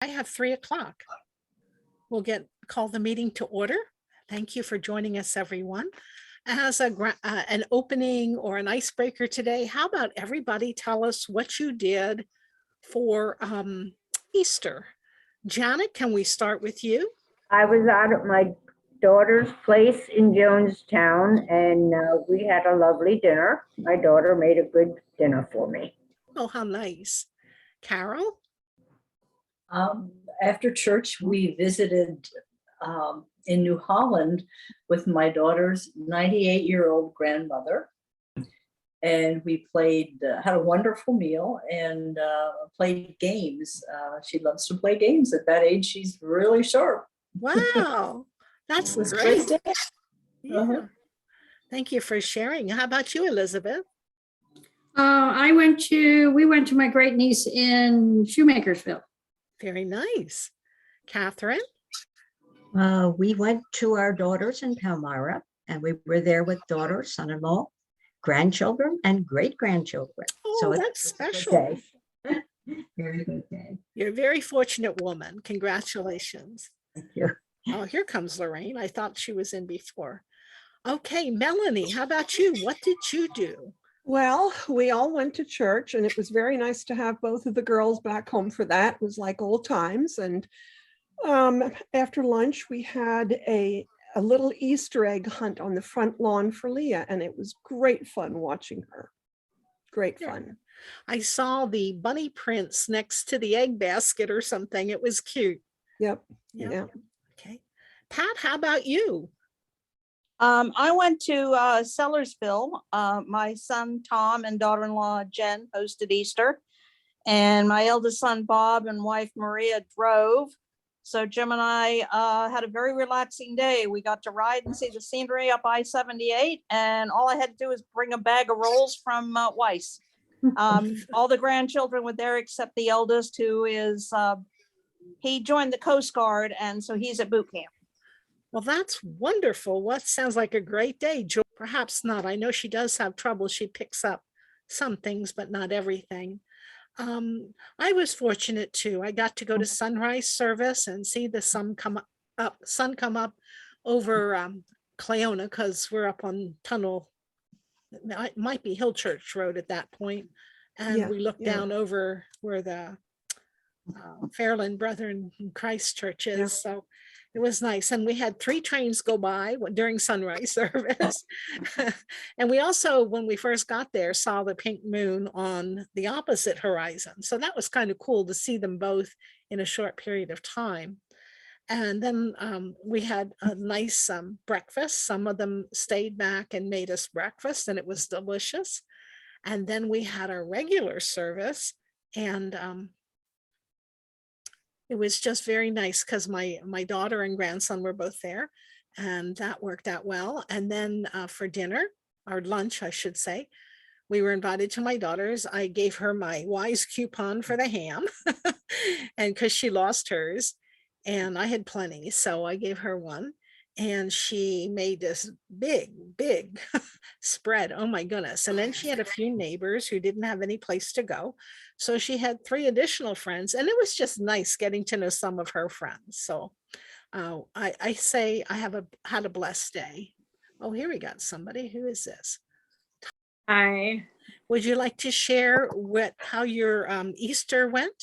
I have 3 o'clock. We'll call the meeting to order. Thank you for joining us, everyone. As an opening or an icebreaker today, how about everybody tell us what you did for Easter? Janet, can we start with you? I was out at my daughter's place in Jonestown, and we had a lovely dinner. My daughter made a good dinner for me. Oh, how nice. Carol? After church, we visited in New Holland with my daughter's 98-year-old grandmother. And we had a wonderful meal and played games. She loves to play games. At that age, she's really sharp. Wow, that's great. Yeah. Thank you for sharing. How about you, Elizabeth? We went to my great niece in Shoemakersville. Very nice. Catherine? We went to our daughters in Palmyra, and we were there with daughter, son-in-law, grandchildren, and great-grandchildren. Oh, So that's special. Very good day. You're a very fortunate woman. Congratulations. Thank you. Oh, here comes Lorraine. I thought she was in before. Okay, Melanie, how about you? What did you do? Well, we all went to church, and it was very nice to have both of the girls back home for that. It was like old times. And after lunch, we had a little Easter egg hunt on the front lawn for Leah, and it was great fun watching her. Great fun. I saw the bunny prints next to the egg basket or something. It was cute. Yep. Yeah. Okay. Pat, how about you? I went to Sellersville. My son Tom and daughter-in-law Jen hosted Easter, and my eldest son Bob and wife Maria drove. So Jim and I had a very relaxing day. We got to ride and see the scenery up I-78, and all I had to do was bring a bag of rolls from Weiss. All the grandchildren were there except the eldest, who is he joined the Coast Guard, and so he's at boot camp. Well, that's wonderful. What sounds like a great day. Perhaps not. I know she does have trouble. She picks up some things, but not everything. I was fortunate too. I got to go to sunrise service and see the sun come up over Clayona, because we're up on Tunnel. It might be Hill Church Road at that point. And we looked down over where the Fairland Brethren Christ Church is. So it was nice. And we had 3 trains go by during sunrise service. And we also, when we first got there, saw the pink moon on the opposite horizon. So that was kind of cool to see them both in a short period of time. And then we had a nice breakfast. Some of them stayed back and made us breakfast, and it was delicious. And then we had our regular service, and it was just very nice because my daughter and grandson were both there, and that worked out well. And then for dinner, or lunch, I should say, we were invited to my daughter's. I gave her my Wise coupon for the ham, and because she lost hers, and I had plenty, so I gave her one. And she made this big spread. Oh my goodness. And then she had a few neighbors who didn't have any place to go. So she had 3 additional friends, and it was just nice getting to know some of her friends. So I say I had a blessed day. Oh, here we got somebody. Who is this? Hi. Would you like to share how your Easter went?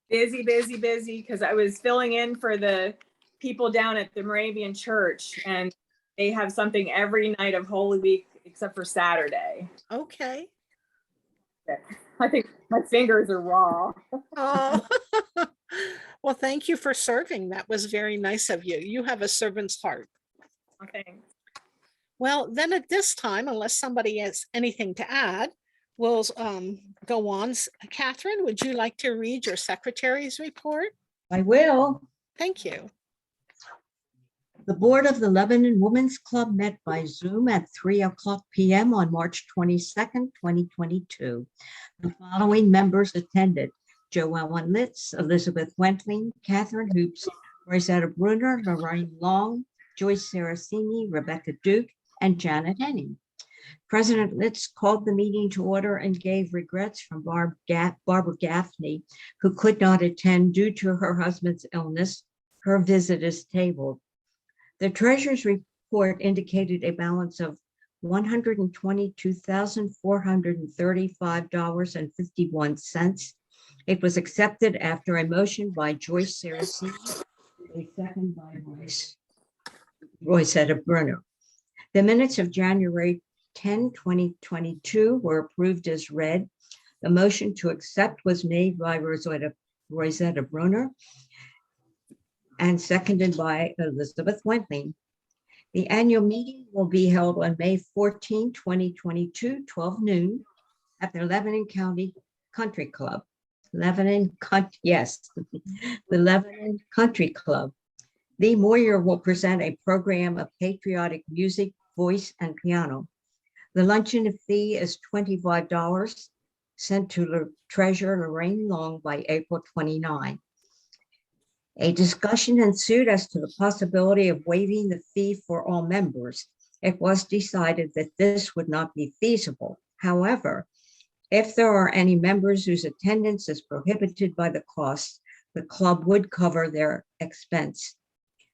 Busy, because I was filling in for the people down at the Moravian Church, and they have something every night of Holy Week except for Saturday. Okay. I think my fingers are raw. Oh, well, thank you for serving. That was very nice of you. You have a servant's heart. Okay. Well, then at this time, unless somebody has anything to add, we'll go on. Catherine, would you like to read your secretary's report? I will. Thank you. The Board of the Lebanon Women's Club met by Zoom at 3:00 p.m. on March 22nd, 2022. The following members attended: Joellen Litz, Elizabeth Wentling, Catherine Hoops, Rosetta Brunner, Lorraine Long, Joyce Saracini, Rebecca Duke, and Janet Henning. President Litz called the meeting to order and gave regrets from Barbara Gaffney, who could not attend due to her husband's illness. Her visit is tabled. The treasurer's report indicated a balance of $122,435.51. It was accepted after a motion by Joyce Saraceni, a second by Roycetta Brunner. The minutes of January 10, 2022 were approved as read. The motion to accept was made by Roycetta Brunner and seconded by Elizabeth Wentling. The annual meeting will be held on May 14, 2022, 12 noon at the Lebanon County Country Club. The Lebanon Country Club. Lee Moyer will present a program of patriotic music, voice, and piano. The luncheon fee is $25, sent to Treasurer Lorraine Long by April 29. A discussion ensued as to the possibility of waiving the fee for all members. It was decided that this would not be feasible. However, if there are any members whose attendance is prohibited by the costs, the club would cover their expense.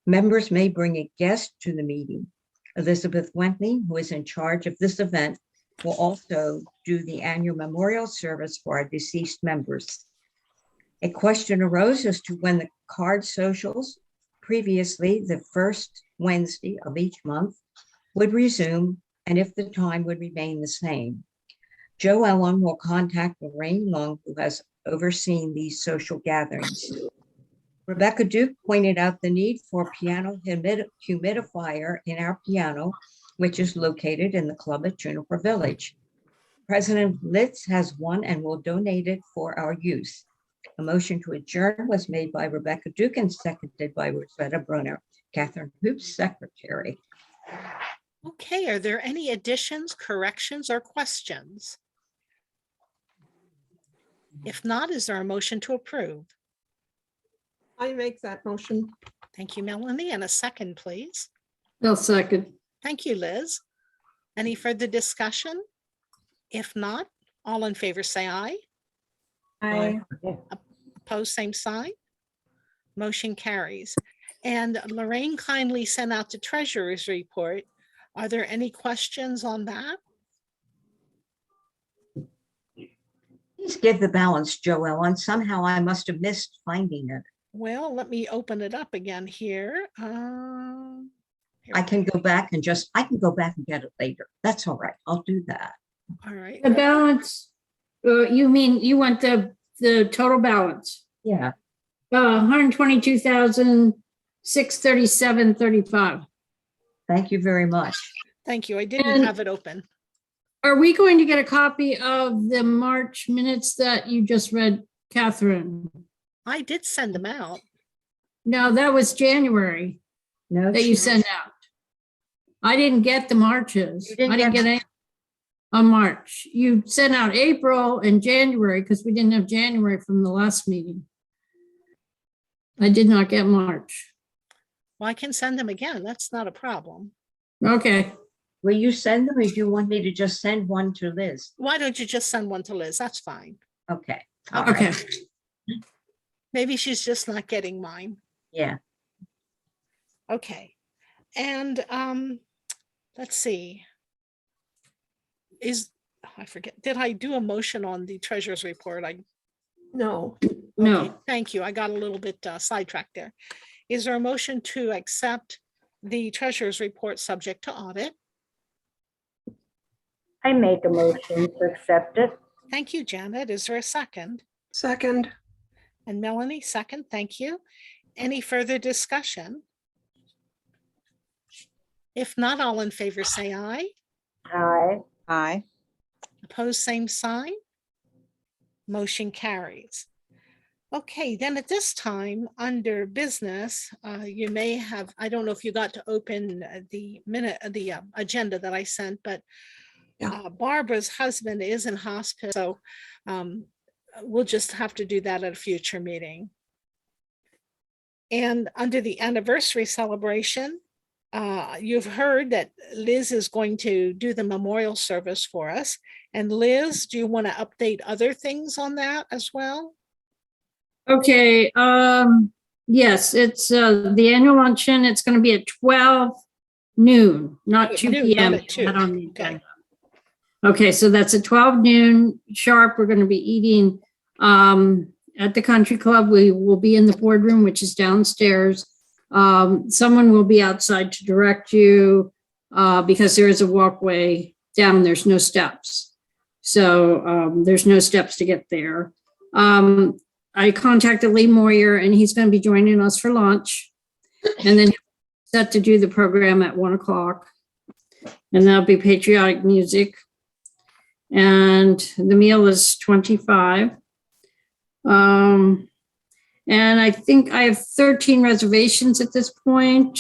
Members may bring a guest to the meeting. Elizabeth Wentling, who is in charge of this event, will also do the annual memorial service for our deceased members. A question arose as to when the card socials, previously the first Wednesday of each month, would resume and if the time would remain the same. Joe Ellen will contact Lorraine Long, who has overseen these social gatherings. Rebecca Duke pointed out the need for a piano humidifier in our piano, which is located in the club at Juniper Village. President Litz has one and will donate it for our use. A motion to adjourn was made by Rebecca Duke and seconded by Roycetta Brunner. Catherine Hoops, secretary. Okay, are there any additions, corrections, or questions? If not, is there a motion to approve? I make that motion. Thank you, Melanie. And a second, please. I'll second. Thank you, Liz. Any further discussion? If not, all in favor say aye. Aye. Opposed, same sign. Motion carries. And Lorraine kindly sent out the treasurer's report. Are there any questions on that? Please give the balance, Joe Ellen. Somehow I must have missed finding it. Well, let me open it up again here. I can go back and get it later. That's all right. I'll do that. All right. The balance, you mean, you want the total balance? Yeah. 122,637.35. Thank you very much. Thank you. I didn't And- have it open. Are we going to get a copy of the March minutes that you just read, Catherine? I did send them out. No, that was January No, that you sent out. I didn't get the Marches. You didn't I didn't get- get any on March. You sent out April and January because we didn't have January from the last meeting. I did not get March. Well, I can send them again. That's not a problem. Okay, Will you send them or do you want me to just send one to Liz? Why don't you just send one to Liz? That's fine. Okay. All right. okay. Maybe she's just not getting mine. Yeah. Okay. And let's see. I forget, did I do a motion on the treasurer's report? No, No, Okay, thank you. I got a little bit sidetracked there. Is there a motion to accept the treasurer's report subject to audit? I make a motion to accept it. Thank you, Janet. Is there a second? second, And Melanie, second. Thank you. Any further discussion? If not, all in favor say aye. Aye. Aye. Opposed, same sign. Motion carries. Okay, then at this time, under business, you may have, I don't know if you got to open the agenda that I sent, but Yeah. Barbara's husband is in hospice, so we'll just have to do that at a future meeting. And under the anniversary celebration, You've heard that Liz is going to do the memorial service for us. And Liz, do you want to update other things on that as well? Okay, yes, it's the annual luncheon. It's going to be at 12 noon, not At 2 noon, p.m. not at 2. Not on the Okay. agenda. Okay, so that's at 12 noon sharp. We're going to be eating at the country club. We will be in the boardroom, which is downstairs. Someone will be outside to direct you because there is a walkway down. There's no steps. So there's no steps to get there. I contacted Lee Moyer and he's going to be joining us for lunch. And then set to do the program at 1 o'clock. And that'll be patriotic music. And the meal is $25. And I think I have 13 reservations at this point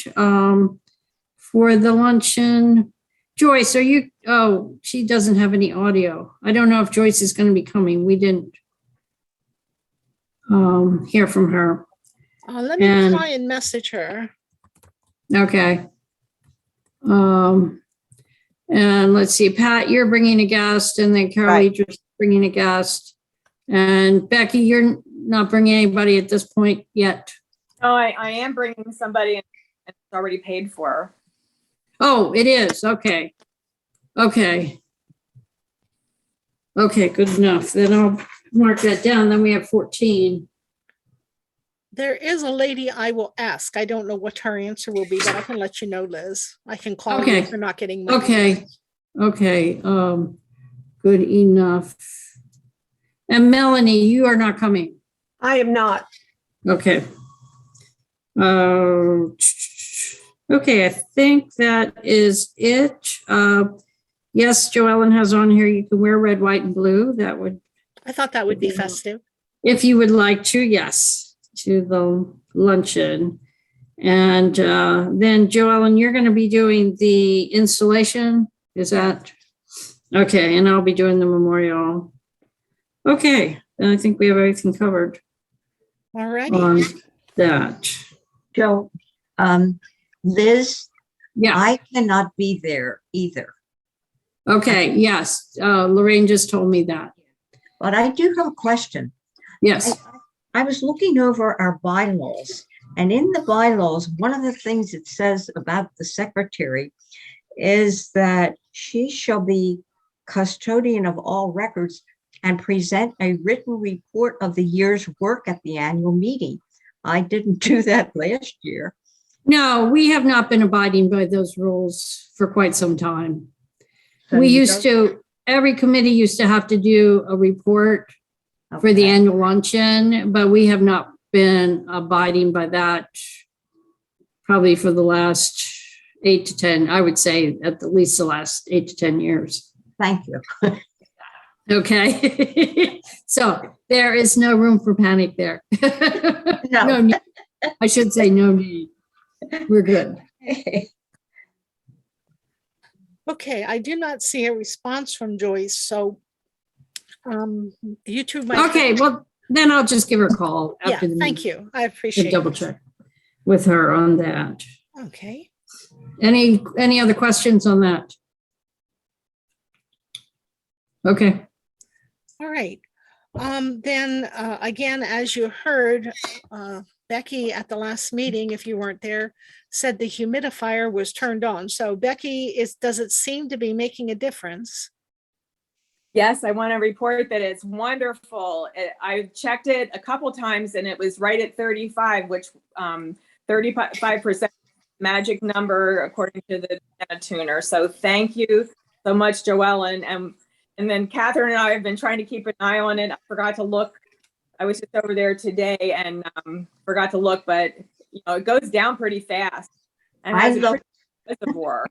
for the luncheon. Joyce, are you, oh, she doesn't have any audio. I don't know if Joyce is going to be coming. We didn't hear from her. Let me And- try and message her. Okay. And let's see, Pat, you're bringing a guest, and then Carol Right. Idris bringing a guest. And Becky, you're not bringing anybody at this point yet. Oh, I am bringing somebody and it's already paid for. Oh, it is. Okay. Okay. Okay, good enough. Then I'll mark that down. Then we have 14. There is a lady I will ask. I don't know what her answer will be, but I can let you know, Liz. I can call you Okay. if you're not getting my. Okay. Okay. Good enough. And Melanie, you are not coming. I am not. Okay. Okay, I think that is it. Yes, Joellen has on here, you can wear red, white, and blue. That would, I thought that would be festive. if you would like to, yes, to the luncheon. And then Joellen, you're going to be doing the installation. Is that? Okay, and I'll be doing the memorial. Okay, then I think we have everything covered All right. on that. Joe, Liz, Yeah. I cannot be there either, Okay, yes, Lorraine just told me that. but I do have a question. Yes, I was looking over our bylaws, and in the bylaws, one of the things it says about the secretary is that she shall be custodian of all records and present a written report of the year's work at the annual meeting. I didn't do that last year. no, we have not been abiding by those rules for quite some time. So We you used don't- to, every committee used to have to do a report for the Okay. annual luncheon, but we have not been abiding by that probably for the last 8 to 10, I would say at the least the last 8 to 10 years. Thank you. Okay. So there is no room for panic there. No. No need. I should say no need. We're good. Okay, I do not see a response from Joyce, so you two might. Okay, well, then I'll just give her a call Yeah, after the thank meeting you. I to appreciate double it. check with her on that. Okay, Any other questions on that? Okay, all right. Then again, as you heard, Becky at the last meeting, if you weren't there, said the humidifier was turned on. So Becky, does it seem to be making a difference? Yes, I want to report that it's wonderful. I checked it a couple times and it was right at 35, which 35% magic number according to the data tuner. So thank you so much, Joellen. And then Catherine and I have been trying to keep an eye on it. I forgot to look. I was just over there today and forgot to look, but you know, it goes down pretty fast. And I has a looked. pretty reservoir.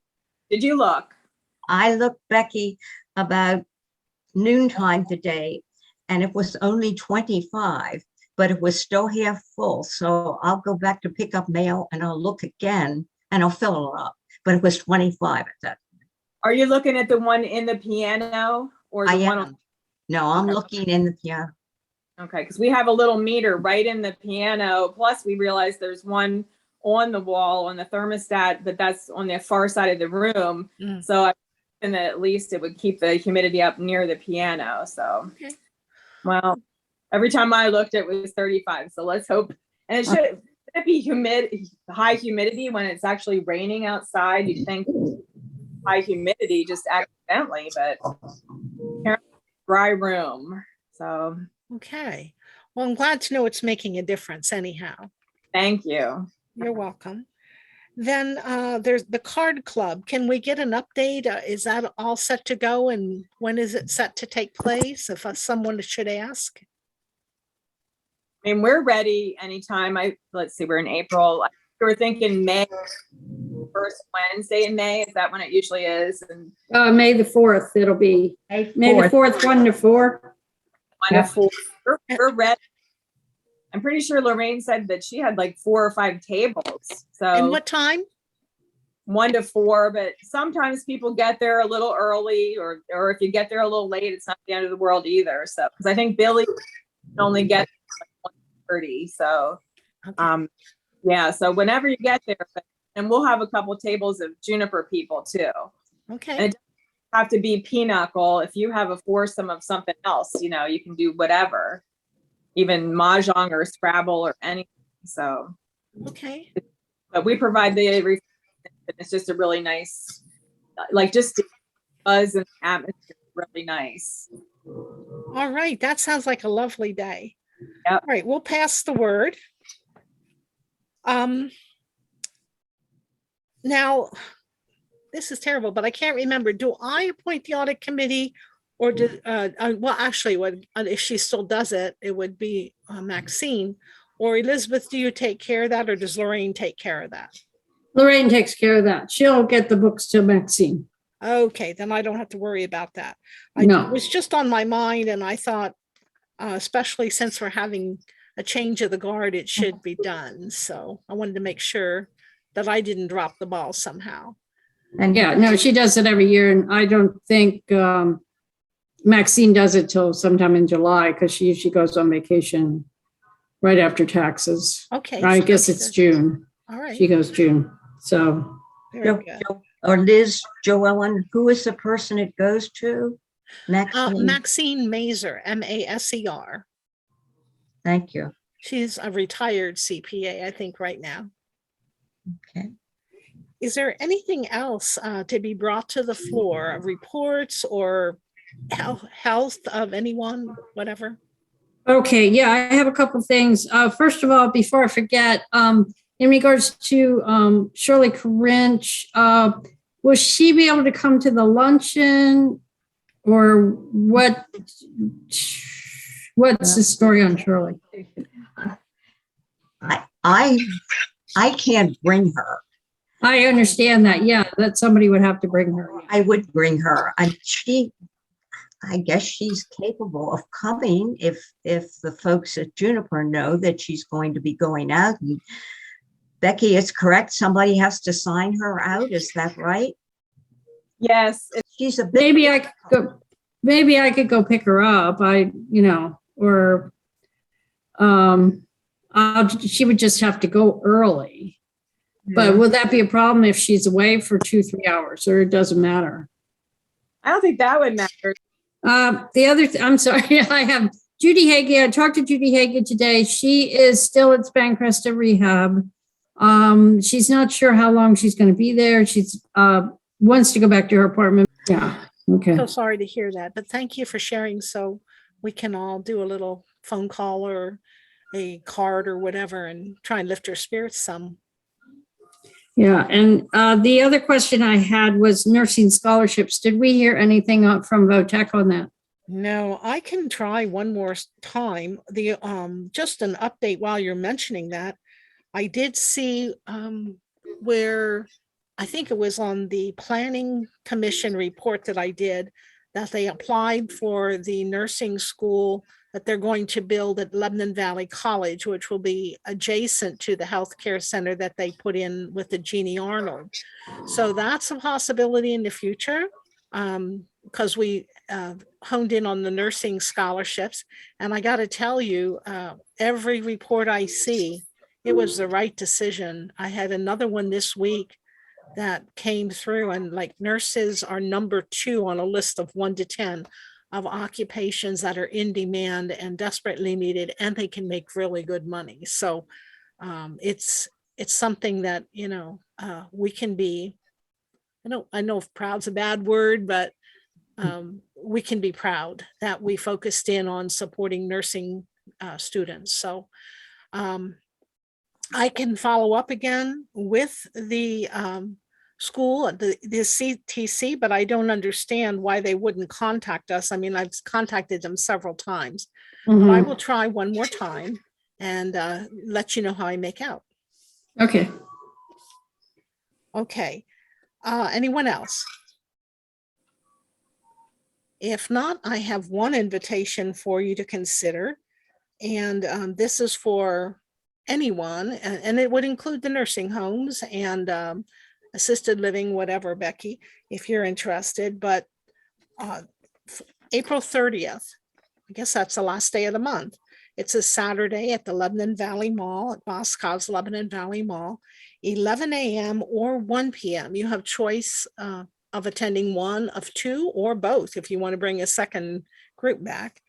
Did you look? I looked, Becky, about noontime today, and it was only 25, but it was still half full. So I'll go back to pick up mail and I'll look again and I'll fill it up. But it was 25 at that. Are you looking at the one in the piano or I the one? am. No, I'm looking in the piano. Okay, because we have a little meter right in the piano. Plus, we realize there's one on the wall on the thermostat, but that's on the far side of the room. Mm. So and that at least it would keep the humidity up near the piano. So, Okay. well, every time I looked, it was 35. So let's hope. And it should be high humidity when it's actually raining outside. You'd think high humidity just accidentally, but apparently dry room. So, Okay. Well, I'm glad to know it's making a difference anyhow. thank you. You're welcome. Then there's the card club. Can we get an update? Is that all set to go? And when is it set to take place? If someone should ask. I mean, we're ready anytime. Let's see, we're in April. We're thinking May, first Wednesday in May. Is that when it usually is? And May the 4th, it'll be May the 4th, 1 to 4. wonderful. We're ready. I'm pretty sure Lorraine said that she had like 4 or 5 tables. So And what time? 1 to 4, but sometimes people get there a little early, or if you get there a little late, it's not the end of the world either. So, because I think Billy can only get like 1:30. So, Okay. yeah. So whenever you get there, and we'll have a couple tables of Juniper people too. Okay. And it doesn't have to be pinochle. If you have a foursome of something else, you know, you can do whatever, even mahjong or Scrabble or anything. So, Okay. but we provide the. It's just a really nice, like just buzz and atmosphere, really nice. All right. That sounds like a lovely day. Yep. All right. We'll pass the word. Now, this is terrible, but I can't remember. Do I appoint the audit committee, or do, well, actually, if she still does it, it would be Maxine. Or Elizabeth, do you take care of that, or does Lorraine take care of that? Lorraine takes care of that. She'll get the books to Maxine. Okay, then I don't have to worry about that. No. It was just on my mind, and I thought, especially since we're having a change of the guard, it should be done. So I wanted to make sure that I didn't drop the ball somehow. And Yeah, no, she does it every year, and I don't think Maxine does it till sometime in July, because she usually goes on vacation right after taxes. Okay. I so guess that's it's good. June. All right. She goes June. So Very good. or Liz, Joellen, who is the person it goes to? Maxine, Maxine Maser, Maser. thank you. She's a retired CPA, I think, right now. Okay. Is there anything else to be brought to the floor? Reports or health of anyone, whatever? okay, yeah, I have a couple of things. First of all, before I forget, in regards to Shirley Corinch, will she be able to come to the luncheon, or what's the story on Shirley? I can't bring her. I understand that. Yeah, that somebody would have to bring her. I would bring her. I guess she's capable of coming if the folks at Juniper know that she's going to be going out. And Becky is correct. Somebody has to sign her out. Is that right? Yes. She's a bit. Maybe I could go pick her up. Or she would just have to go early. But would that be a problem if she's away for 2-3 hours, or it doesn't matter? I don't think that would matter. I'm sorry, I have Judy Hagee. I talked to Judy Hagee today. She is still at Spancresta Rehab. She's not sure how long she's going to be there. She's wants to go back to her apartment. Yeah. Okay. So sorry to hear that, but thank you for sharing, so we can all do a little phone call or a card or whatever and try and lift her spirits some. Yeah, and the other question I had was nursing scholarships. Did we hear anything from VOTEC on that? No, I can try one more time. The just an update while you're mentioning that. I did see where I think it was on the Planning Commission report that I did, that they applied for the nursing school that they're going to build at Lebanon Valley College, which will be adjacent to the healthcare center that they put in with the Jeannie Arnold. So that's a possibility in the future, because we honed in on the nursing scholarships. And I got to tell you, every report I see it was the right decision. I had another one this week that came through, and like nurses are number 2 on a list of 1 to 10 of occupations that are in demand and desperately needed, and they can make really good money. So it's something that, we can be, I know if proud's a bad word, but we can be proud that we focused in on supporting nursing students. So I can follow up again with the school, the CTC, but I don't understand why they wouldn't contact us. I mean, I've contacted them several times, but I Mhm. will try one more time and let you know how I make out. Okay. Okay. Anyone else? If not, I have one invitation for you to consider. And this is for anyone, and it would include the nursing homes and assisted living, whatever, Becky, if you're interested. But April 30th, I guess that's the last day of the month. It's a Saturday at the Lebanon Valley Mall, at Boscov's Lebanon Valley Mall, 11 a.m. or 1 p.m. You have choice of attending one of 2 or both if you want to bring a second group back,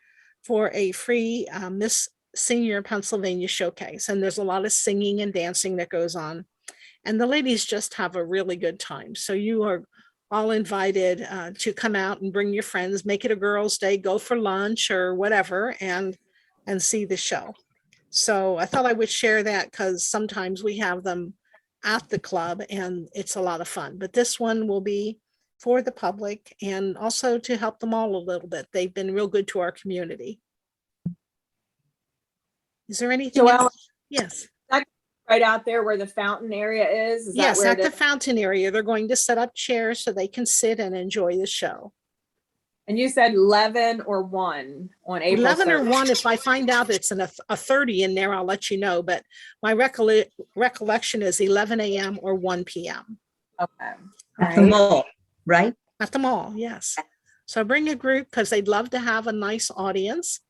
for a free Miss Senior Pennsylvania showcase. And there's a lot of singing and dancing that goes on. And the ladies just have a really good time. So you are all invited to come out and bring your friends, make it a girls' day, go for lunch or whatever, and see the show. So I thought I would share that because sometimes we have them at the club and it's a lot of fun. But this one will be for the public and also to help them all a little bit. They've been real good to our community. Is there anything Joelle, else? Yes. right out there where the fountain area is? Is Yes, that where at the fountain area. They're going to set up chairs so they can sit and enjoy the show. And you said 11 or 1 on April 11 or 3rd. 1, if I find out it's a 30 in there, I'll let you know. But my recollection is 11 a.m. or 1 p.m. Okay. At the mall, right? At the mall, yes. So bring a group because they'd love to have a nice audience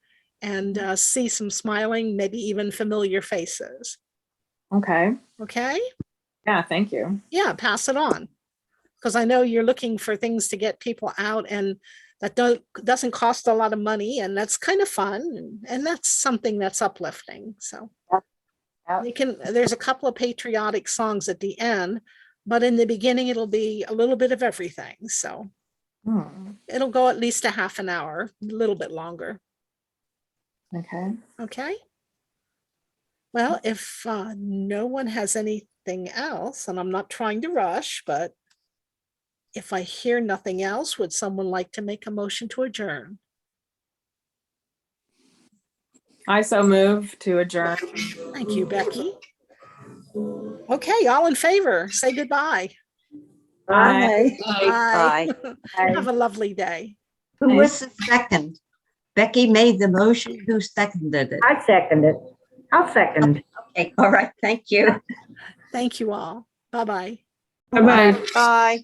and see some smiling, maybe even familiar faces. Okay. Okay? Yeah, thank you. Yeah, pass it on. Because I know you're looking for things to get people out, and that doesn't cost a lot of money, and that's kind of fun, and that's something that's uplifting. So there's a couple of patriotic songs at the end, but in the beginning it'll be a little bit of everything. So it'll go at least a half an hour, a little bit longer. Okay. Okay. Well, if no one has anything else, and I'm not trying to rush, but if I hear nothing else, would someone like to make a motion to adjourn? I so move to adjourn. Thank you, Becky. Okay, all in favor, say goodbye. Bye. Bye. Bye. Have a lovely day. Who was the second? Becky made the motion. Who seconded it? I second it. I'll second. Okay, all right, thank you. Thank you all. Bye-bye. Bye-bye. Bye.